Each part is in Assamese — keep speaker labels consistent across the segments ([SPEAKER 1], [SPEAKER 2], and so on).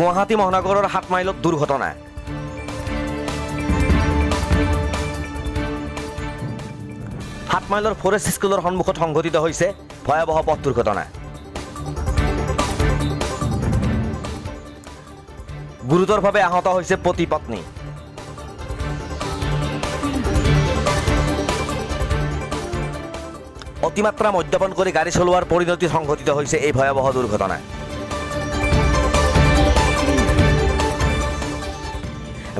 [SPEAKER 1] গুৱাহাটী মহানগৰৰ 7 মাইলত দুৰ্ঘটনা। সাত মাইলৰ ফৰেষ্ট স্কুলৰ সন্মুখত সংঘটিত হৈছে ভয়াৱহ পথ দুৰ্ঘটনা। গুৰুতৰভাৱে আহত হৈছে পতি পত্নী। অতিমাত্ৰা মদ্যপান কৰি গাড়ী চলোৱাৰ পৰিণতিত সংঘটিত হৈছে এই ভয়াৱহ দুৰ্ঘটনা।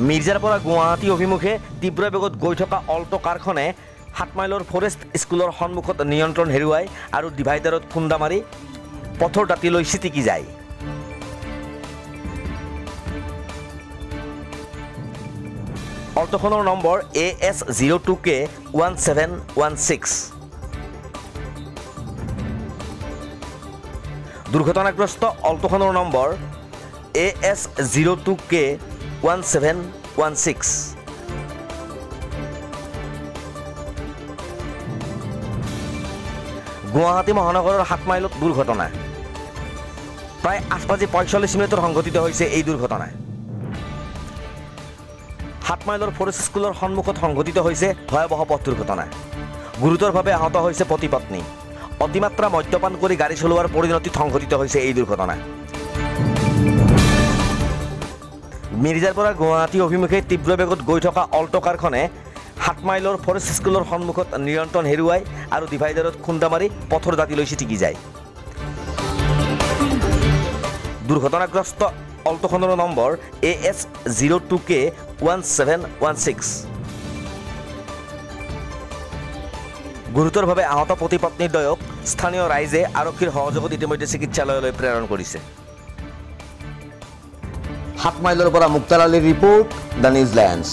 [SPEAKER 1] মিৰ্জাৰ পৰা গুৱাহাটী অভিমুখে তীব্ৰ বেগত গৈ থকা অল্টো কাৰখনে 7 মাইলৰ ফৰেষ্ট স্কুলৰ সন্মুখত নিয়ন্ত্ৰণ হেৰুৱাই আৰু ডিভাইডাৰত খুন্দা মাৰি পথৰ দাঁতিলৈ ছিটিকি যায়। অল্টোখনৰ নম্বৰ AS02K1716। দুৰ্ঘটনাগ্ৰস্ত অল্টোখনৰ নম্বৰ AS02K1716। গুৱাহাটী মহানগৰৰ 7 মাইলত দুৰ্ঘটনা। প্ৰায় 8:45 সংঘটিত হৈছে এই দুৰ্ঘটনা। 7 মাইলৰ ফৰেষ্ট স্কুলৰ সন্মুখত সংঘটিত হৈছে ভয়াৱহ পথ দুৰ্ঘটনা। গুৰুতৰভাৱে আহত হৈছে পতি পত্নী। অতিমাত্ৰা মদ্যপান কৰি গাড়ী চলোৱাৰ পৰিণতিত সংঘটিত হৈছে এই দুৰ্ঘটনা। মিৰ্জাৰ পৰা গুৱাহাটী অভিমুখে তীব্ৰ বেগত গৈ থকা অল্টো কাৰখনে 7 মাইলৰ ফৰেষ্ট স্কুলৰ সন্মুখত নিয়ন্ত্ৰণ হেৰুৱাই আৰু ডিভাইডাৰত খুন্দা মাৰি পথৰ দাঁতিলৈ ছিটিকি যায়। দুৰ্ঘটনাগ্ৰস্ত অল্টোখনৰ নম্বৰ AS02K1716। গুৰুতৰভাৱে আহত পতি পত্নী দ্বয়ক স্থানীয় ৰাইজে আৰক্ষীৰ সহযোগত ইতিমধ্যে চিকিৎসালয়লৈ প্ৰেৰণ কৰিছে।
[SPEAKER 2] 7 মাইলৰ পৰা মুক্তাৰ আলীৰ ৰিপৰ্ট, দ্য নিউজিলেণ্ডছ।